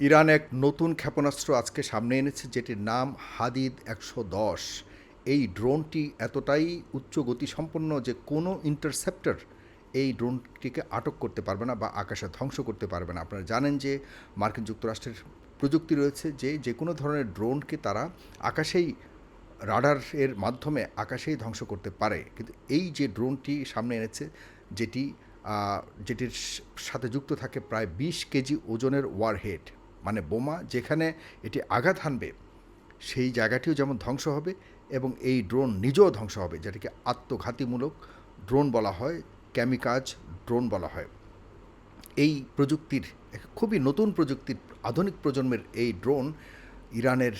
Iran এক নতুন ক্ষেপণাস্ত্র আজকে সামনে এনেছে, যেটির নাম হাদিদ ১১০। এই ড্রোনটি এতটাই উচ্চ গতিসম্পন্ন যে কোনো ইন্টারসেপ্টর এই ড্রোনটিকে আটক করতে পারবে না বা আকাশে ধ্বংস করতে পারবে না। আপনারা জানেন যে মার্কিন যুক্তরাষ্ট্রের প্রযুক্তি রয়েছে যে যে কোনো ধরনের ড্রোনকে তারা আকাশেই রাডার এর মাধ্যমে আকাশেই ধ্বংস করতে পারে। কিন্তু এই যে ড্রোনটি সামনে এনেছে, যেটি যেটির সাথে যুক্ত থাকে প্রায় ২০ কেজি ওজনের ওয়ারহেড, মানে বোমা, যেখানে এটি আঘাত হানবে সেই জায়গাটিও যেমন ধ্বংস হবে এবং এই ড্রোন নিজেও ধ্বংস হবে, যেটাকে আত্মঘাতীমূলক ড্রোন বলা হয়, ক্যামিকাজ ড্রোন বলা হয়। এই প্রযুক্তির খুবই নতুন প্রযুক্তির আধুনিক প্রজন্মের এই ড্রোন ইরানের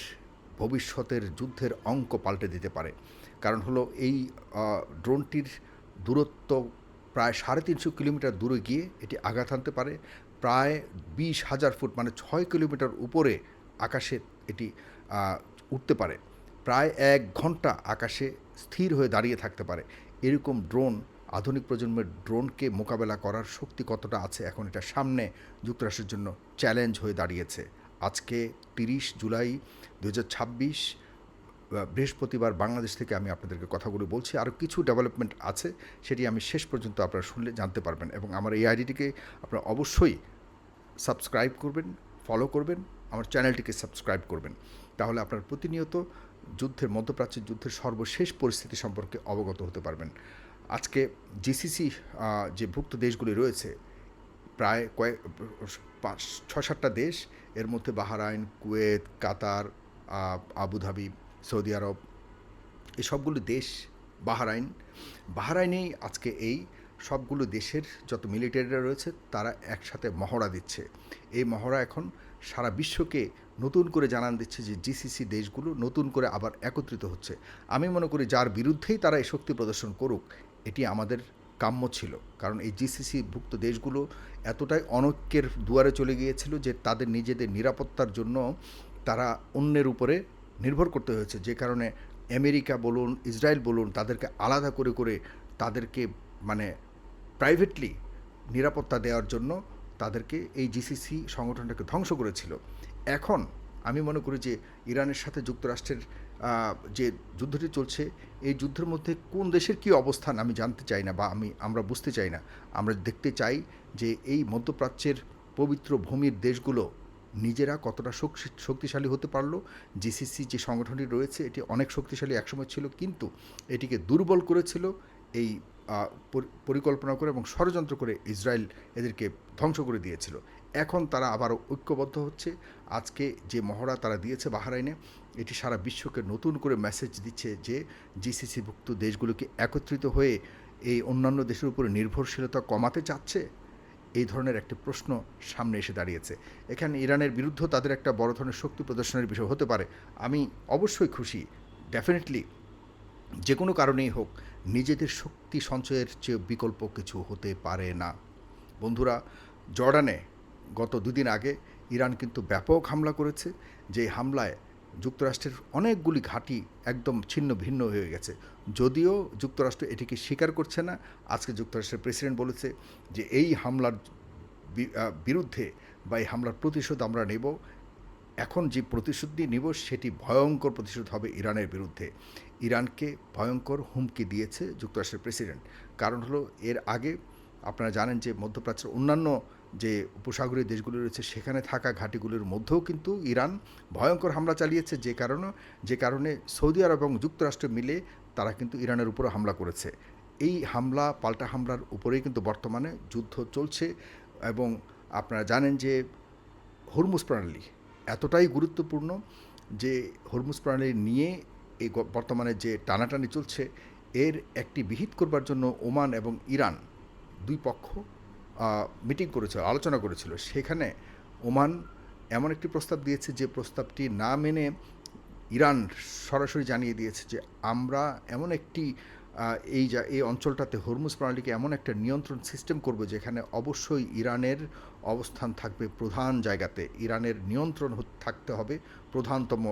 ভবিষ্যতের যুদ্ধের অঙ্ক পাল্টে দিতে পারে। কারণ হলো এই ড্রোনটির দূরত্ব প্রায় ৩৫০ কিলোমিটার দূরে গিয়ে এটি আঘাত হানতে পারে। প্রায় ২০,০০০ ফুট মানে ৬ কিলোমিটার উপরে আকাশে এটি উঠতে পারে। প্রায় ১ ঘন্টা আকাশে স্থির হয়ে দাঁড়িয়ে থাকতে পারে। এরকম ড্রোন, আধুনিক প্রজন্মের ড্রোনকে মোকাবেলা করার শক্তি কতটা আছে, এখন এটা সামনে যুক্তরাষ্ট্রের জন্য চ্যালেঞ্জ হয়ে দাঁড়িয়েছে। আজকে ৩০ জুলাই ২০২৬, বৃহস্পতিবার, বাংলাদেশ থেকে আমি আপনাদেরকে কথাগুলো বলছি। আরও কিছু ডেভেলপমেন্ট আছে, সেটি আমি শেষ পর্যন্ত আপনারা শুনলে জানতে পারবেন। এবং আমার এই আইডিটিকে আপনারা অবশ্যই সাবস্ক্রাইব করবেন, ফলো করবেন, আমার চ্যানেলটিকে সাবস্ক্রাইব করবেন। তাহলে আপনার প্রতিনিয়ত যুদ্ধের, মধ্যপ্রাচ্যের যুদ্ধের সর্বশেষ পরিস্থিতি সম্পর্কে অবগত হতে পারবেন। আজকে জিসিসি যে ভুক্ত দেশগুলি রয়েছে, প্রায় কয়েক ৫-৬-৭টা দেশ, এর মধ্যে বাহরাইন, কুয়েত, কাতার, আবুধাবি, সৌদি আরব, এই সবগুলো দেশ, বাহরাইনেই আজকে এই সবগুলো দেশের যত মিলিটারিরা রয়েছে তারা একসাথে মহড়া দিচ্ছে। এই মহড়া এখন সারা বিশ্বকে নতুন করে জানান দিচ্ছে যে জিসিসি দেশগুলো নতুন করে আবার একত্রিত হচ্ছে। আমি মনে করি যার বিরুদ্ধেই তারা এই শক্তি প্রদর্শন করুক, এটি আমাদের কাম্য ছিল। কারণ এই জিসিসি ভুক্ত দেশগুলো এতটাই অনৈক্যের দুয়ারে চলে গিয়েছিল যে তাদের নিজেদের নিরাপত্তার জন্য তারা অন্যের উপরে নির্ভর করতে হয়েছে, যে কারণে আমেরিকা বলুন, ইসরায়েল বলুন, তাদেরকে আলাদা করে করে তাদেরকে মানে প্রাইভেটলি নিরাপত্তা দেওয়ার জন্য তাদেরকে এই জিসিসি সংগঠনটাকে ধ্বংস করেছিল। এখন আমি মনে করি যে ইরানের সাথে যুক্তরাষ্ট্রের যে যুদ্ধটি চলছে, এই যুদ্ধের মধ্যে কোন দেশের কী অবস্থান আমি জানতে চাই না, বা আমরা বুঝতে চাই না। আমরা দেখতে চাই যে এই মধ্যপ্রাচ্যের পবিত্র ভূমির দেশগুলো নিজেরা কতটা শক্তিশালী হতে পারলো। জিসিসি যে সংগঠনটি রয়েছে এটি অনেক শক্তিশালী একসময় ছিল, কিন্তু এটিকে দুর্বল করেছিল এই পরিকল্পনা করে এবং ষড়যন্ত্র করে ইসরায়েল এদেরকে ধ্বংস করে দিয়েছিল। এখন তারা আবারও ঐক্যবদ্ধ হচ্ছে। আজকে যে মহড়া তারা দিয়েছে বাহরাইনে, এটি সারা বিশ্বকে নতুন করে মেসেজ দিচ্ছে যে জিসিসিভুক্ত দেশগুলোকে একত্রিত হয়ে এই অন্যান্য দেশের উপরে নির্ভরশীলতা কমাতে চাচ্ছে। এই ধরনের একটি প্রশ্ন সামনে এসে দাঁড়িয়েছে। এখানে ইরানের বিরুদ্ধেও তাদের একটা বড় ধরনের শক্তি প্রদর্শনের বিষয় হতে পারে। আমি অবশ্যই খুশি, ডেফিনেটলি, যে কোনো কারণেই হোক, নিজেদের শক্তি সঞ্চয়ের চেয়ে বিকল্প কিছু হতে পারে না। বন্ধুরা, জর্ডানে গত দুদিন আগে ইরান কিন্তু ব্যাপক হামলা করেছে। যে হামলায় যুক্তরাষ্ট্রের অনেকগুলি ঘাঁটি একদম ছিন্ন ভিন্ন হয়ে গেছে। যদিও যুক্তরাষ্ট্র এটিকে স্বীকার করছে না। আজকে যুক্তরাষ্ট্রের প্রেসিডেন্ট বলেছে যে এই হামলার বিরুদ্ধে বা এই হামলার প্রতিশোধ আমরা নেব। এখন যে প্রতিশোধটি নেব সেটি ভয়ঙ্কর প্রতিশোধ হবে ইরানের বিরুদ্ধে। ইরানকে ভয়ঙ্কর হুমকি দিয়েছে যুক্তরাষ্ট্রের প্রেসিডেন্ট। কারণ হলো, এর আগে আপনারা জানেন যে মধ্যপ্রাচ্যের অন্যান্য যে উপসাগরীয় দেশগুলো রয়েছে সেখানে থাকা ঘাঁটিগুলির মধ্যেও কিন্তু ইরান ভয়ঙ্কর হামলা চালিয়েছে, যে কারণে সৌদি আরব এবং যুক্তরাষ্ট্র মিলে তারা কিন্তু ইরানের উপরও হামলা করেছে। এই হামলা, পাল্টা হামলার উপরেই কিন্তু বর্তমানে যুদ্ধ চলছে। এবং আপনারা জানেন যে হরমুজ প্রণালী এতটাই গুরুত্বপূর্ণ যে হরমুজ প্রণালী নিয়ে এই বর্তমানে যে টানাটানি চলছে, এর একটি বিহিত করবার জন্য ওমান এবং ইরান দুই পক্ষ মিটিং করেছিল, আলোচনা করেছিল। সেখানে ওমান এমন একটি প্রস্তাব দিয়েছে যে প্রস্তাবটি না মেনে ইরান সরাসরি জানিয়ে দিয়েছে যে আমরা এমন একটি এই অঞ্চলটাতে হরমুজ প্রণালীকে এমন একটা নিয়ন্ত্রণ সিস্টেম করব যেখানে অবশ্যই ইরানের অবস্থান থাকবে প্রধান জায়গাতে, ইরানের নিয়ন্ত্রণ থাকতে হবে প্রধানতম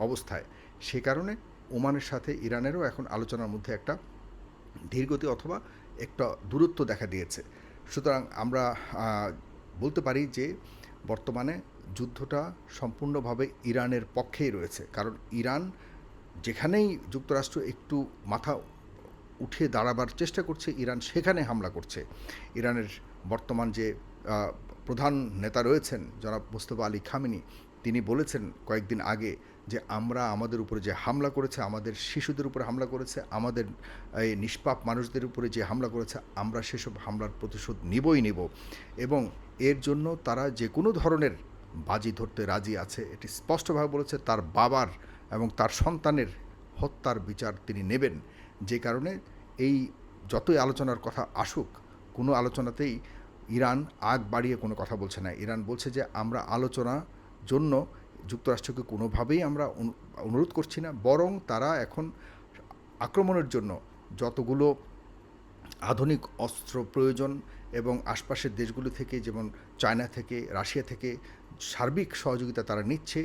অবস্থায়। সে কারণে ওমানের সাথে ইরানেরও এখন আলোচনার মধ্যে একটা ধীরগতি অথবা একটা দূরত্ব দেখা দিয়েছে। সুতরাং আমরা বলতে পারি যে বর্তমানে যুদ্ধটা সম্পূর্ণভাবে ইরানের পক্ষেই রয়েছে, কারণ ইরান যেখানেই যুক্তরাষ্ট্র একটু মাথা উঠে দাঁড়াবার চেষ্টা করছে, ইরান সেখানে হামলা করছে। ইরানের বর্তমান যে প্রধান নেতা রয়েছেন জনাব মুস্তফা আলী খামেনি, তিনি বলেছেন কয়েকদিন আগে যে আমরা আমাদের উপরে যে হামলা করেছে, আমাদের শিশুদের উপরে হামলা করেছে, আমাদের এই নিষ্পাপ মানুষদের উপরে যে হামলা করেছে, আমরা সেসব হামলার প্রতিশোধ নিবই নিব, এবং এর জন্য তারা যে কোনো ধরনের বাজি ধরতে রাজি আছে। এটি স্পষ্টভাবে বলেছে, তার বাবার এবং তার সন্তানের হত্যার বিচার তিনি নেবেন। যে কারণে এই যতই আলোচনার কথা আসুক, কোনো আলোচনাতেই ইরান আগ বাড়িয়ে কোনো কথা বলছে না। ইরান বলছে যে আমরা আলোচনা জন্য যুক্তরাষ্ট্রকে কোনোভাবেই আমরা অনুরোধ করছি না, বরং তারা এখন আক্রমণের জন্য যতগুলো আধুনিক অস্ত্র প্রয়োজন এবং আশপাশের দেশগুলো থেকে, যেমন চায়না থেকে, রাশিয়া থেকে সার্বিক সহযোগিতা তারা নিচ্ছে।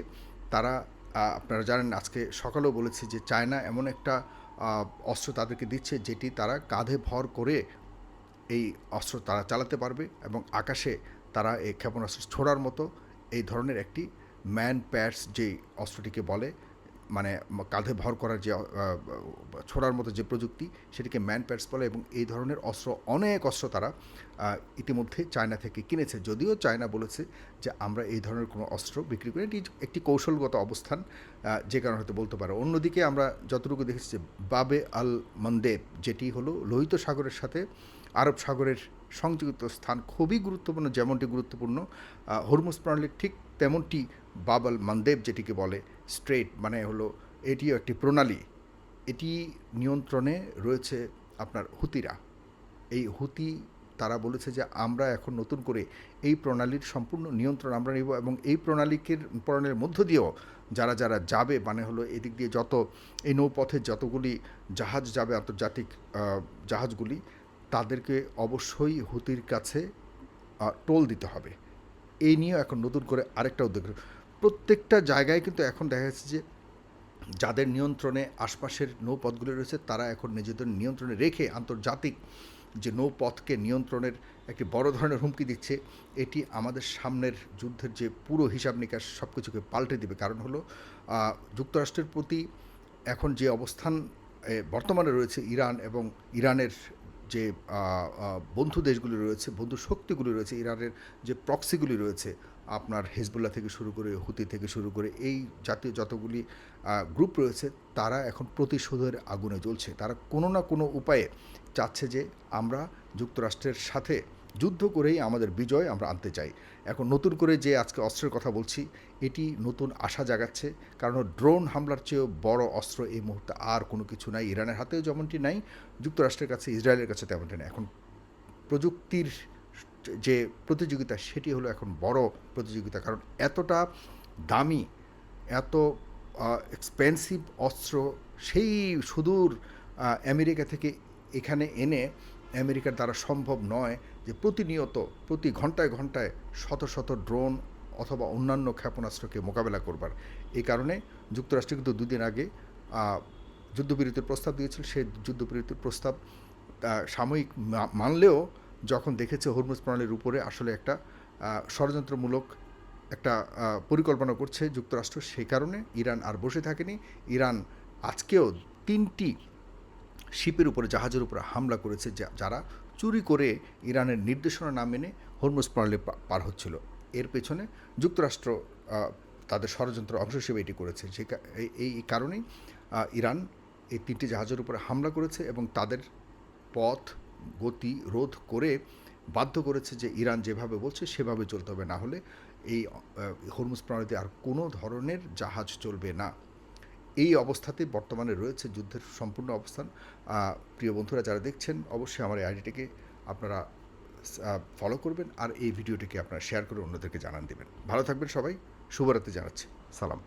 তারা আপনারা জানেন, আজকে সকালেও বলেছি যে চায়না এমন একটা অস্ত্র তাদেরকে দিচ্ছে যেটি তারা কাঁধে ভর করে এই অস্ত্র তারা চালাতে পারবে, এবং আকাশে তারা এই ক্ষেপণাস্ত্র ছোড়ার মতো এই ধরনের একটি ম্যান প্যাডস যেই অস্ত্রটিকে বলে, মানে কাঁধে ভর করার যে ছোড়ার মতো যে প্রযুক্তি, সেটিকে ম্যান প্যাডস বলে। এবং এই ধরনের অস্ত্র, অনেক অস্ত্র তারা ইতিমধ্যে চায়না থেকে কিনেছে। যদিও চায়না বলেছে যে আমরা এই ধরনের কোনো অস্ত্র বিক্রি করি, এটি একটি কৌশলগত অবস্থান, যে কারণে হয়তো বলতে পারে। অন্যদিকে আমরা যতটুকু দেখেছি যে বাবে আল মন্দেব, যেটি হলো লোহিত সাগরের সাথে আরব সাগরের সংযুক্ত স্থান, খুবই গুরুত্বপূর্ণ। যেমনটি গুরুত্বপূর্ণ হরমুজ প্রণালীর, ঠিক তেমনটি বাব আল মানদেব যেটিকে বলে স্ট্রেট, মানে হলো এটিও একটি প্রণালী। এটি নিয়ন্ত্রণে রয়েছে আপনার হুতিরা। এই হুতি তারা বলেছে যে আমরা এখন নতুন করে এই প্রণালীর সম্পূর্ণ নিয়ন্ত্রণ আমরা নেব, এবং এই প্রণালীর মধ্য দিয়েও যারা যারা যাবে, মানে হলো এদিক দিয়ে যত এই নৌপথে যতগুলি জাহাজ যাবে, আন্তর্জাতিক জাহাজগুলি, তাদেরকে অবশ্যই হুতির কাছে টোল দিতে হবে। এই নিয়েও এখন নতুন করে আরেকটা উদ্যোগ। প্রত্যেকটা জায়গায় কিন্তু এখন দেখা যাচ্ছে যে যাদের নিয়ন্ত্রণে আশপাশের নৌপথগুলি রয়েছে, তারা এখন নিজেদের নিয়ন্ত্রণে রেখে আন্তর্জাতিক যে নৌপথকে নিয়ন্ত্রণের একটি বড় ধরনের হুমকি দিচ্ছে। এটি আমাদের সামনের যুদ্ধের যে পুরো হিসাব নিকাশ সব কিছুকে পাল্টে দেবে। কারণ হলো যুক্তরাষ্ট্রের প্রতি এখন যে অবস্থান বর্তমানে রয়েছে ইরান, এবং ইরানের যে বন্ধু দেশগুলি রয়েছে, বন্ধু শক্তিগুলি রয়েছে, ইরানের যে প্রক্সিগুলি রয়েছে, আপনার হেজবুল্লাহ থেকে শুরু করে, হুতি থেকে শুরু করে, এই জাতীয় যতগুলি গ্রুপ রয়েছে, তারা এখন প্রতিশোধের আগুনে জ্বলছে। তারা কোনো না কোনো উপায়ে চাচ্ছে যে আমরা যুক্তরাষ্ট্রের সাথে যুদ্ধ করেই আমাদের বিজয় আমরা আনতে চাই। এখন নতুন করে যে আজকে অস্ত্রের কথা বলছি, এটি নতুন আশা জাগাচ্ছে। কারণ ড্রোন হামলার চেয়েও বড় অস্ত্র এই মুহূর্তে আর কোনো কিছু নাই। ইরানের হাতেও যেমনটি নাই, যুক্তরাষ্ট্রের কাছে, ইসরায়েলের কাছে তেমনটি নেই। এখন প্রযুক্তির যে প্রতিযোগিতা, সেটি হলো এখন বড় প্রতিযোগিতা। কারণ এতটা দামি, এত এক্সপেন্সিভ অস্ত্র সেই সুদূর আমেরিকা থেকে এখানে এনে আমেরিকার দ্বারা সম্ভব নয় যে প্রতিনিয়ত প্রতি ঘন্টায় ঘন্টায় শত শত ড্রোন অথবা অন্যান্য ক্ষেপণাস্ত্রকে মোকাবেলা করবার। এই কারণে যুক্তরাষ্ট্র কিন্তু দুদিন আগে যুদ্ধবিরতির প্রস্তাব দিয়েছিল। সেই যুদ্ধবিরতির প্রস্তাব সাময়িক মানলেও যখন দেখেছে হরমুজ প্রণালীর উপরে আসলে একটা ষড়যন্ত্রমূলক একটা পরিকল্পনা করছে যুক্তরাষ্ট্র, সেই কারণে ইরান আর বসে থাকেনি। ইরান আজকেও 3টি শিপের উপরে, জাহাজের উপরে হামলা করেছে, যারা চুরি করে ইরানের নির্দেশনা না মেনে হরমুজ প্রণালী পার হচ্ছিল। এর পেছনে যুক্তরাষ্ট্র তাদের ষড়যন্ত্রের অংশ হিসেবে এটি করেছে। এই কারণেই ইরান এই 3টি জাহাজের উপরে হামলা করেছে এবং তাদের পথ গতি রোধ করে বাধ্য করেছে যে ইরান যেভাবে বলছে সেভাবে চলতে হবে, না হলে এই হরমুজ প্রণালীতে আর কোনো ধরনের জাহাজ চলবে না। এই অবস্থাতে বর্তমানে রয়েছে যুদ্ধের সম্পূর্ণ অবস্থান। প্রিয় বন্ধুরা যারা দেখছেন, অবশ্যই আমার এই আইডিটিকে আপনারা ফলো করবেন, আর এই ভিডিওটিকে আপনারা শেয়ার করে অন্যদেরকে জানান দেবেন। ভালো থাকবেন সবাই, শুভরাত্রি জানাচ্ছি, সালাম।